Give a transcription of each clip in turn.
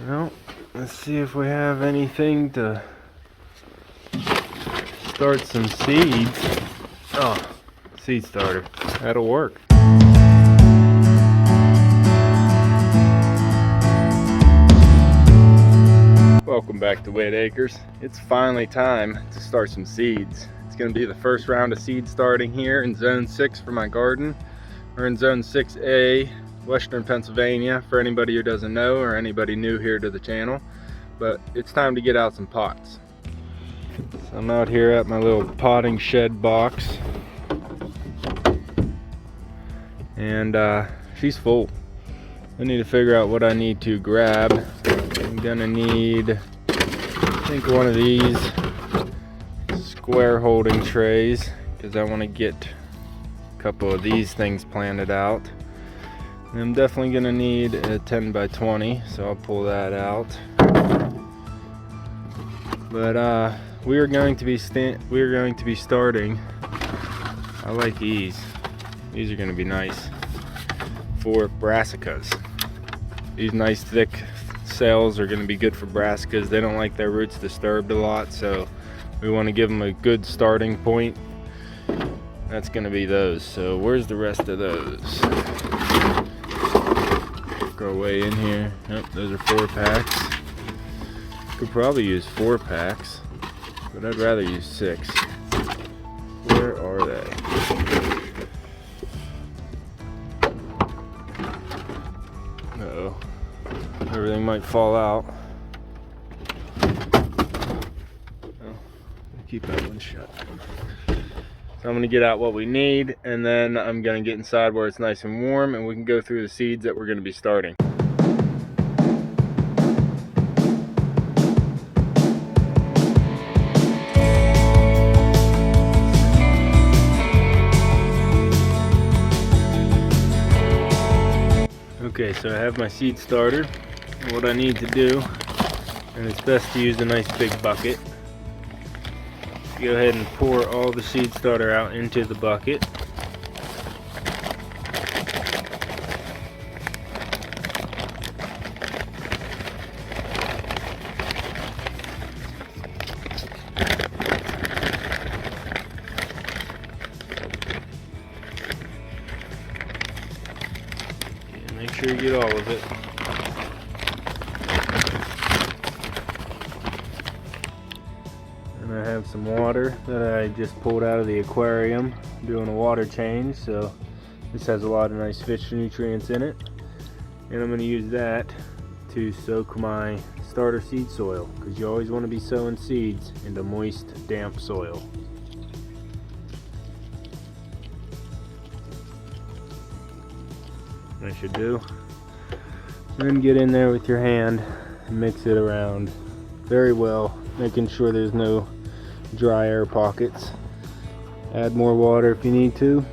Well, let's see if we have anything to start some seeds. Oh, seed starter. That'll work. Welcome back to Whitt Acres. It's finally time to start some seeds. It's going to be the first round of seed starting here in Zone 6 for my garden. We're in Zone 6A, Western Pennsylvania, for anybody who doesn't know or anybody new here to the channel. But it's time to get out some pots. So I'm out here at my little potting shed box. And she's full. I need to figure out what I need to grab. I'm gonna need, I think, one of these square holding trays, because I want to get a couple of these things planted out. And I'm definitely gonna need a 10 by 20, so I'll pull that out. But we are going to be starting. I like these. These are going to be nice for brassicas. These nice thick cells are going to be good for brassicas. They don't like their roots disturbed a lot, so we want to give them a good starting point. That's going to be those. So where's the rest of those? Go away in here. Yep, those are 4-packs. Could probably use 4-packs, but I'd rather use 6. Where are they? Uh-oh. Everything might fall out. Oh, keep that one shut. So I'm going to get out what we need, and then I'm going to get inside where it's nice and warm, and we can go through the seeds that we're going to be starting. Okay, so I have my seed starter. What I need to do, and it's best to use a nice big bucket. Go ahead and pour all the seed starter out into the bucket. Make sure you get all of it. And I have some water that I just pulled out of the aquarium, doing a water change, so this has a lot of nice fish nutrients in it. And I'm going to use that to soak my starter seed soil, because you always want to be sowing seeds into moist, damp soil. I should do. Then get in there with your hand and mix it around very well, making sure there's no dry air pockets. Add more water if you need to,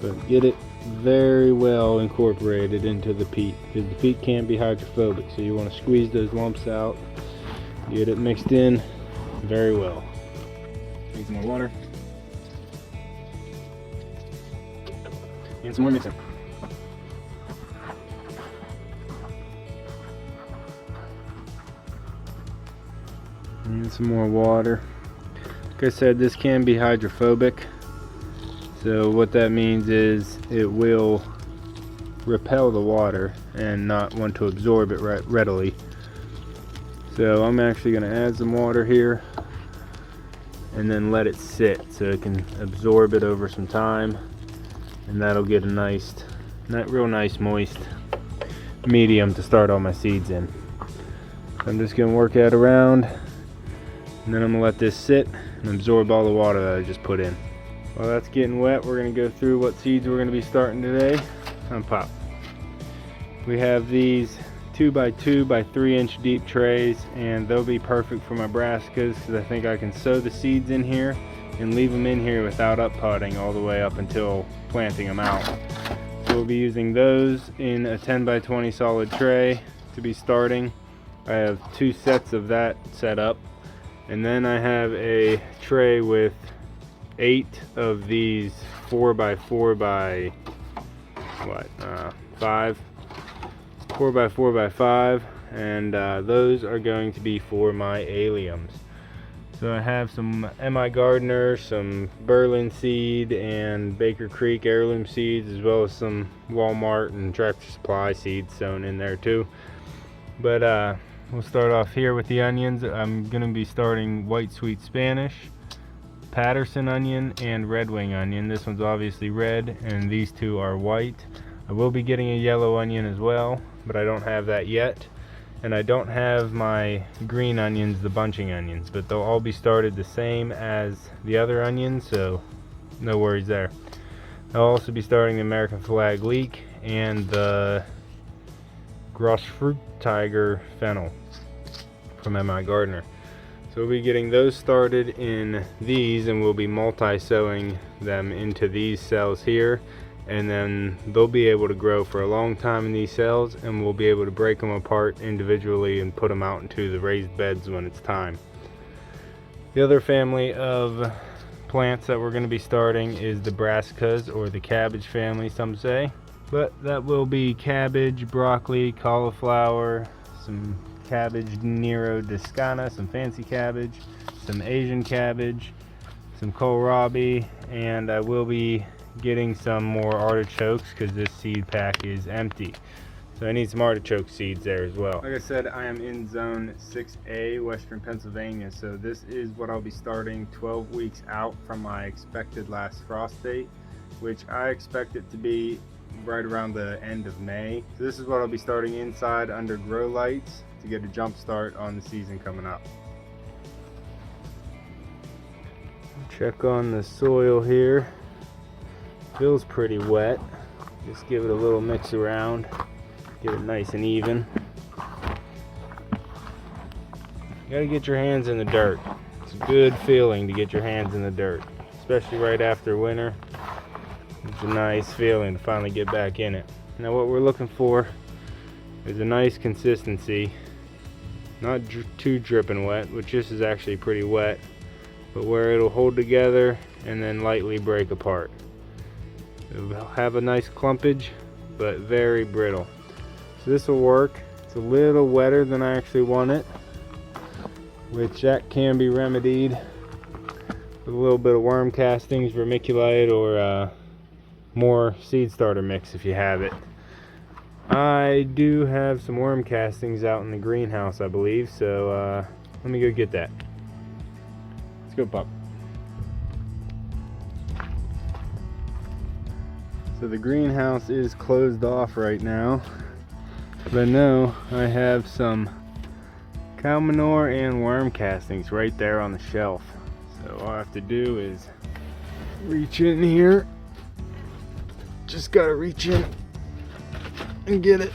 but get it very well incorporated into the peat, because the peat can't be hydrophobic, so you want to squeeze those lumps out, get it mixed in very well. Need some more water and some more mixing. And some more water. Like I said, this can be hydrophobic, so what that means is it will repel the water and not want to absorb it readily. So I'm actually going to add some water here and then let it sit so it can absorb it over some time, and that'll get a nice, real nice moist medium to start all my seeds in. I'm just going to work that around. And then I'm going to let this sit and absorb all the water that I just put in. While that's getting wet, we're going to go through what seeds we're going to be starting today on pop. We have these 2 by 2 by 3 inch deep trays, and they'll be perfect for my brassicas, because I think I can sow the seeds in here and leave them in here without up potting all the way up until planting them out. So we'll be using those in a 10 by 20 solid tray to be starting. I have 2 sets of that set up. And then I have a tray with 8 of these 4 by 4 by 5 4 by 4 by 5, and those are going to be for my alliums. So I have some MI Gardner, some Berlin seed, and Baker Creek heirloom seeds, as well as some Walmart and Tractor Supply seeds sown in there too. But we'll start off here with the onions. I'm going to be starting white sweet Spanish, Patterson onion, and red wing onion. This one's obviously red, and these two are white. I will be getting a yellow onion as well, but I don't have that yet. And I don't have my green onions, the bunching onions, but they'll all be started the same as the other onions, so no worries there. I'll also be starting the American flag leek and the Grossfruit Tiger fennel from MI Gardner. So we'll be getting those started in these, and we'll be multi-sowing them into these cells here, and then they'll be able to grow for a long time in these cells, and we'll be able to break them apart individually and put them out into the raised beds when it's time. The other family of plants that we're going to be starting is the Brassicas, or the cabbage family some say, but that will be cabbage, broccoli, cauliflower, some cabbage Nero Discana, some fancy cabbage, some Asian cabbage, some kohlrabi, and I will be getting some more artichokes because this seed pack is empty. So I need some artichoke seeds there as well. Like I said, I am in zone 6A, Western Pennsylvania, so this is what I'll be starting 12 weeks out from my expected last frost date, which I expect it to be right around the end of May. So this is what I'll be starting inside under grow lights to get a jump start on the season coming up. Check on the soil here. Feels pretty wet. Just give it a little mix around, get it nice and even. You gotta get your hands in the dirt. It's a good feeling to get your hands in the dirt, especially right after winter. It's a nice feeling to finally get back in it. Now what we're looking for is a nice consistency, not too dripping wet, which this is actually pretty wet, but where it'll hold together and then lightly break apart. It'll have a nice clumpage, but very brittle. So this will work. It's a little wetter than I actually want it, which that can be remedied with a little bit of worm castings, vermiculite, or more seed starter mix if you have it. I do have some worm castings out in the greenhouse, I believe, so let me go get that. Let's go, pup. So the greenhouse is closed off right now, but I know I have some cow manure and worm castings right there on the shelf. So all I have to do is reach in here. Just gotta reach in and get it.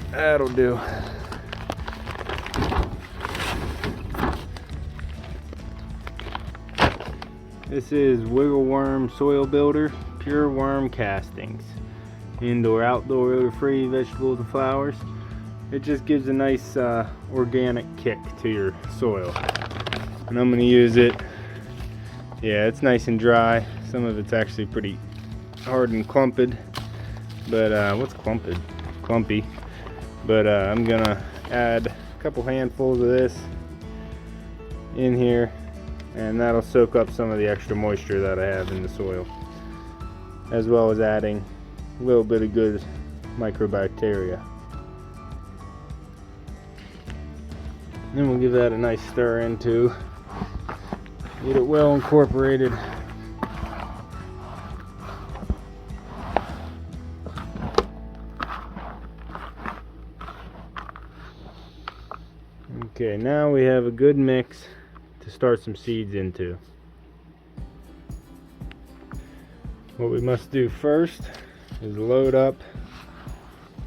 That'll do. This is Wiggle Worm Soil Builder Pure Worm Castings. Indoor, outdoor, odor-free vegetables and flowers. It just gives a nice organic kick to your soil. And I'm going to use it. Yeah, it's nice and dry. Some of it's actually pretty hard and clumped. But what's clumped? Clumpy. But I'm going to add a couple handfuls of this in here, and that'll soak up some of the extra moisture that I have in the soil, as well as adding a little bit of good microbacteria. Then we'll give that a nice stir into, get it well incorporated. Okay, now we have a good mix to start some seeds into. What we must do first is load up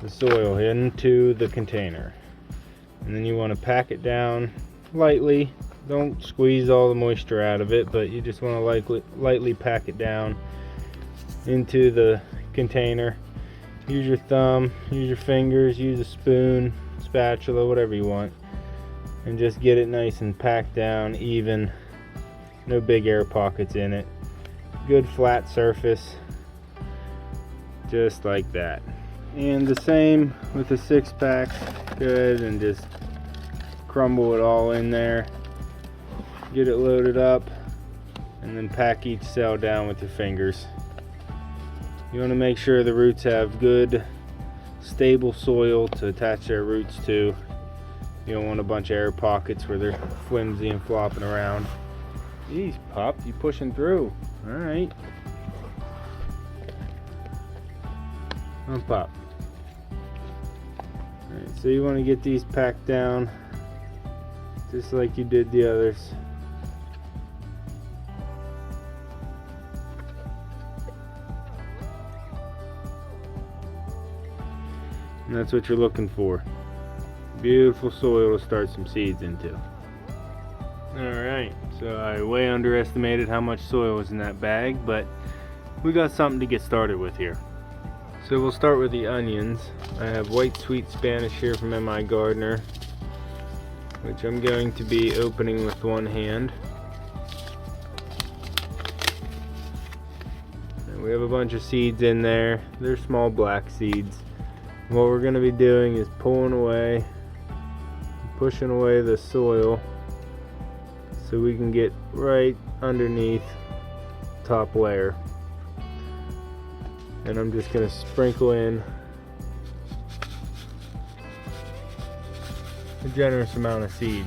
the soil into the container, and then you want to pack it down lightly. Don't squeeze all the moisture out of it, but you just want to lightly pack it down into the container. Use your thumb, use your fingers, use a spoon, spatula, whatever you want, and just get it nice and packed down even. No big air pockets in it. Good flat surface, just like that. And the same with the 6-pack. Go ahead and just crumble it all in there. Get it loaded up, and then pack each cell down with your fingers. You want to make sure the roots have good, stable soil to attach their roots to. You don't want a bunch of air pockets where they're flimsy and flopping around. Jeez, pup, you pushing through. Alright. Come on, pop. Alright, so you want to get these packed down just like you did the others. And that's what you're looking for. Beautiful soil to start some seeds into. Alright, so I way underestimated how much soil was in that bag, but we got something to get started with here. So we'll start with the onions. I have white sweet Spanish here from MI Gardener, which I'm going to be opening with one hand. And we have a bunch of seeds in there. They're small black seeds. What we're going to be doing is pulling away, pushing away the soil so we can get right underneath the top layer. And I'm just going to sprinkle in a generous amount of seeds.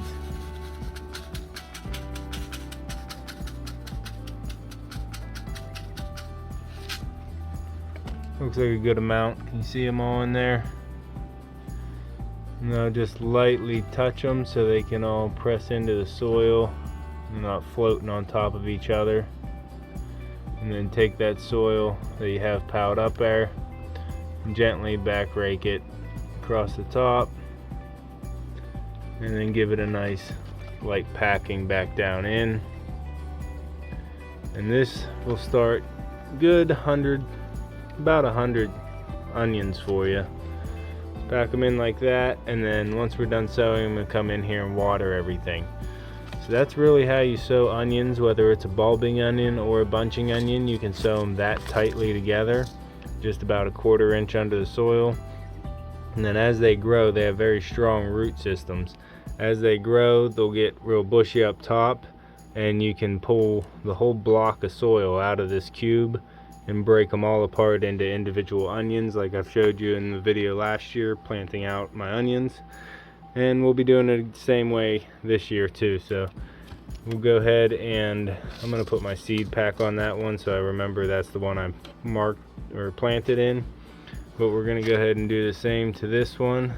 Looks like a good amount. Can you see them all in there? Now just lightly touch them so they can all press into the soil and not floating on top of each other. And then take that soil that you have piled up there and gently back rake it across the top, and then give it a nice light packing back down in. And this will start good about 100 onions for you. Pack them in like that, and then once we're done sowing, I'm going to come in here and water everything. So that's really how you sow onions, whether it's a bulbing onion or a bunching onion. You can sow them that tightly together, just about a 1/4 inch under the soil. And then as they grow, they have very strong root systems. As they grow, they'll get real bushy up top, and you can pull the whole block of soil out of this cube and break them all apart into individual onions, like I've showed you in the video last year planting out my onions. And we'll be doing it the same way this year too. So we'll go ahead, and I'm going to put my seed pack on that one so I remember that's the one I marked or planted in. But we're going to go ahead and do the same to this one.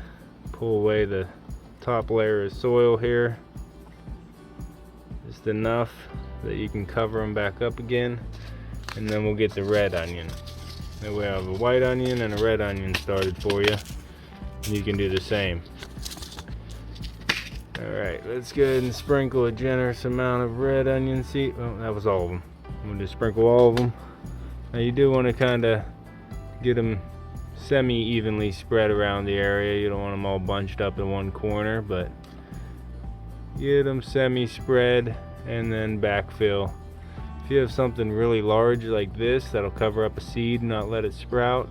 Pull away the top layer of soil here, just enough that you can cover them back up again. And then we'll get the red onion. That way I have a white onion and a red onion started for you. And you can do the same. Alright, let's go ahead and sprinkle a generous amount of red onion seed. Oh, that was all of them. I'm going to sprinkle all of them. Now you do want to kind of get them semi-evenly spread around the area. You don't want them all bunched up in one corner, but get them semi-spread and then backfill. If you have something really large like this that'll cover up a seed and not let it sprout,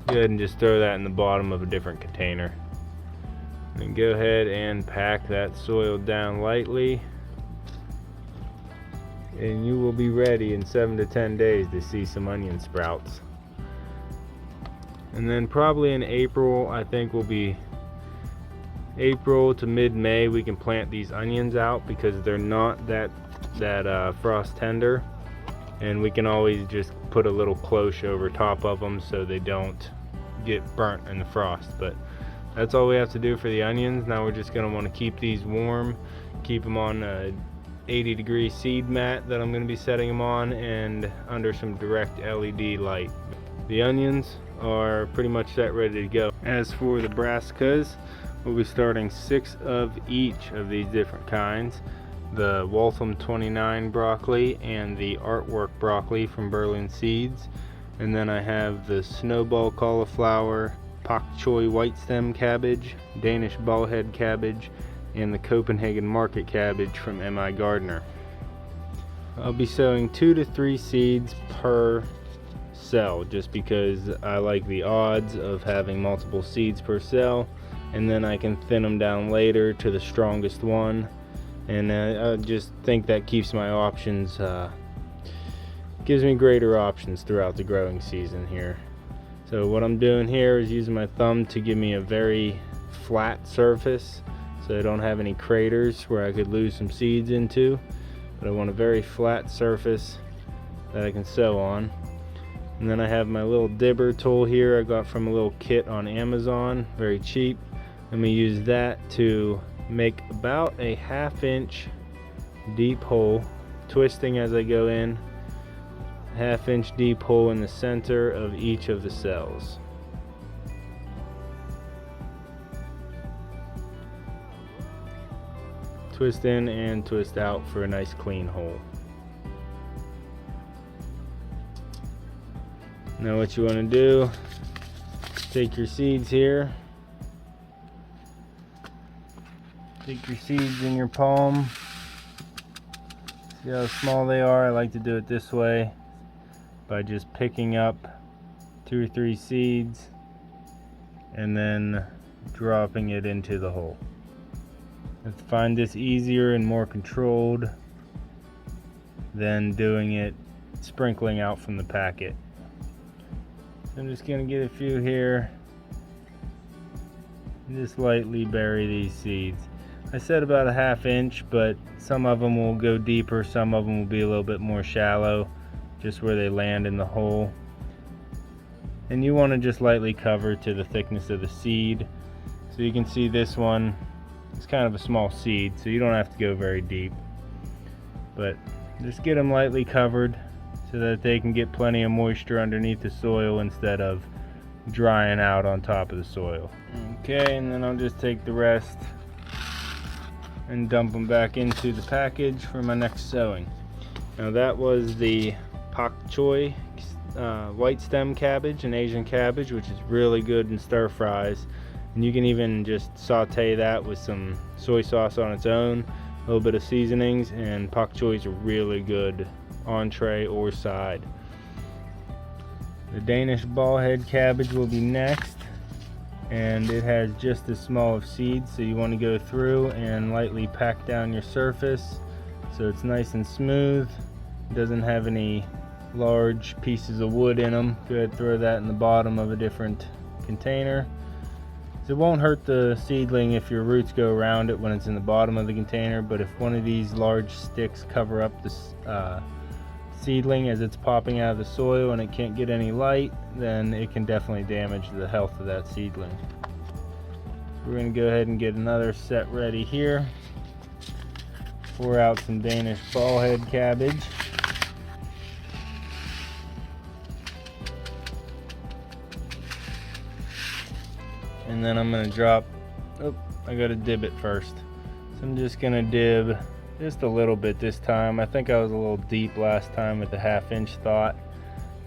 go ahead and just throw that in the bottom of a different container. And go ahead and pack that soil down lightly, and you will be ready in 7 to 10 days to see some onion sprouts. And then probably in April, I think will be April to mid-May, we can plant these onions out because they're not that frost tender. And we can always just put a little cloche over top of them so they don't get burnt in the frost. But that's all we have to do for the onions. Now we're just going to want to keep these warm, keep them on a 80-degree seed mat that I'm going to be setting them on, and under some direct LED light. The onions are pretty much set, ready to go. As for the brassicas, we'll be starting 6 of each of these different kinds. The Waltham 29 broccoli and the Artwork broccoli from Berlin Seeds. And then I have the Snowball cauliflower, Pak Choi white stem cabbage, Danish ballhead cabbage, and the Copenhagen market cabbage from MI Gardener. I'll be sowing 2 to 3 seeds per cell, just because I like the odds of having multiple seeds per cell, and then I can thin them down later to the strongest one. And I just think that keeps my options, gives me greater options throughout the growing season here. So what I'm doing here is using my thumb to give me a very flat surface, so I don't have any craters where I could lose some seeds into, but I want a very flat surface that I can sow on. And then I have my little dibber tool here I got from a little kit on Amazon, very cheap. I'm going to use that to make about a 1/2 inch deep hole, twisting as I go in, 1/2 inch deep hole in the center of each of the cells. Twist in and twist out for a nice clean hole. Now what you want to do, take your seeds here, take your seeds in your palm. See how small they are? I like to do it this way by just picking up 2 or 3 seeds and then dropping it into the hole. I find this easier and more controlled than doing it sprinkling out from the packet. So I'm just going to get a few here and just lightly bury these seeds. I said about a 1/2 inch, but some of them will go deeper, some of them will be a little bit more shallow, just where they land in the hole. And you want to just lightly cover to the thickness of the seed. So you can see this one, it's kind of a small seed, so you don't have to go very deep, but just get them lightly covered so that they can get plenty of moisture underneath the soil instead of drying out on top of the soil. Okay, and then I'll just take the rest and dump them back into the package for my next sowing. Now that was the pak choi white stem cabbage, an Asian cabbage, which is really good in stir fries. And you can even just saute that with some soy sauce on its own, a little bit of seasonings, and pak choi is a really good entree or side. The Danish ballhead cabbage will be next, and it has just as small of seeds, so you want to go through and lightly pack down your surface so it's nice and smooth. It doesn't have any large pieces of wood in them. Go ahead and throw that in the bottom of a different container. It won't hurt the seedling if your roots go around it when it's in the bottom of the container, but if one of these large sticks cover up the seedling as it's popping out of the soil and it can't get any light, then it can definitely damage the health of that seedling. So we're going to go ahead and get another set ready here. Pour out some Danish ballhead cabbage. And then I'm going to drop, I got to dib it first. So I'm just going to dib just a little bit this time. I think I was a little deep last time with the 1/2 inch thought.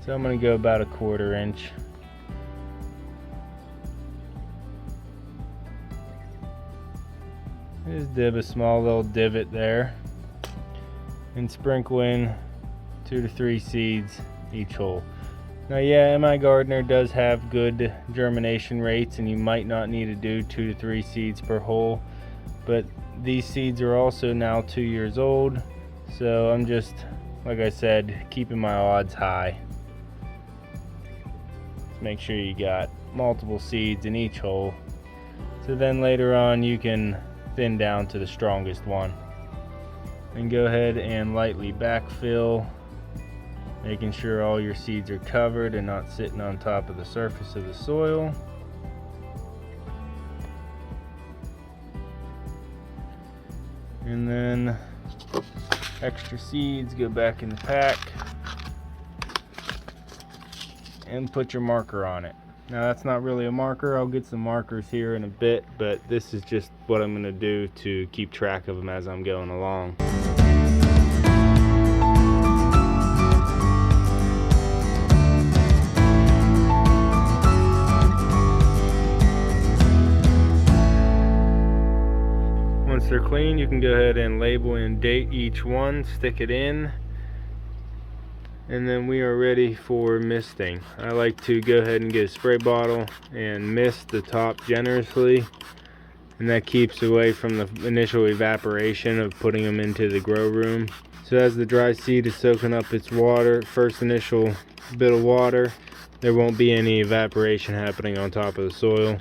So I'm going to go about a 1/4 inch. Just dib a small little divot there. And sprinkle in 2 to 3 seeds each hole. Now yeah, MI Gardener does have good germination rates, and you might not need to do 2 to 3 seeds per hole, but these seeds are also now 2 years old, so I'm just, like I said, keeping my odds high. Just make sure you got multiple seeds in each hole, so then later on you can thin down to the strongest one. And go ahead and lightly backfill, making sure all your seeds are covered and not sitting on top of the surface of the soil. And then extra seeds go back in the pack and put your marker on it. Now that's not really a marker. I'll get some markers here in a bit, but this is just what I'm going to do to keep track of them as I'm going along. Once they're clean, you can go ahead and label and date each one, stick it in, And then we are ready for misting. I like to go ahead and get a spray bottle and mist the top generously, and that keeps away from the initial evaporation of putting them into the grow room. So as the dry seed is soaking up its water, first initial bit of water, there won't be any evaporation happening on top of the soil,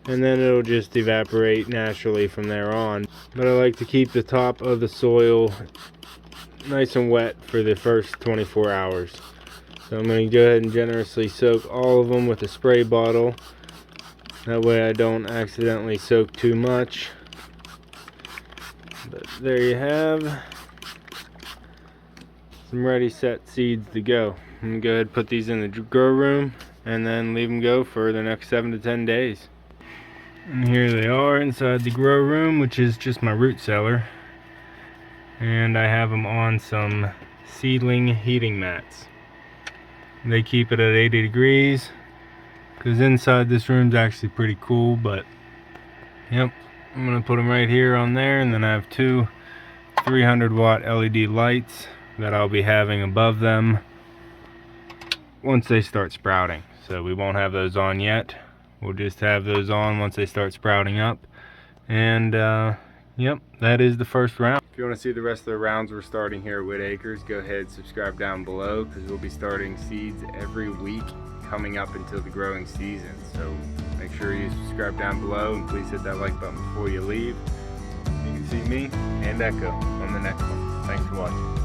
and then it'll just evaporate naturally from there on. But I like to keep the top of the soil nice and wet for the first 24 hours. So I'm going to go ahead and generously soak all of them with a spray bottle. That way I don't accidentally soak too much. But there you have some ready set seeds to go. I'm going to go ahead and put these in the grow room and then leave them go for the next 7 to 10 days. And here they are inside the grow room, which is just my root cellar. And I have them on some seedling heating mats. They keep it at 80 degrees because inside this room's actually pretty cool. But yep, I'm gonna put them right here on there, and then I have two 300-watt LED lights that I'll be having above them once they start sprouting. So we won't have those on yet. We'll just have those on once they start sprouting up. And yep, that is the first round. If you want to see the rest of the rounds we're starting here at Whitt Acres, go ahead and subscribe down below, because we'll be starting seeds every week coming up until the growing season. So make sure you subscribe down below, and please hit that like button before you leave. You can see me and Echo on the next one. Thanks for watching.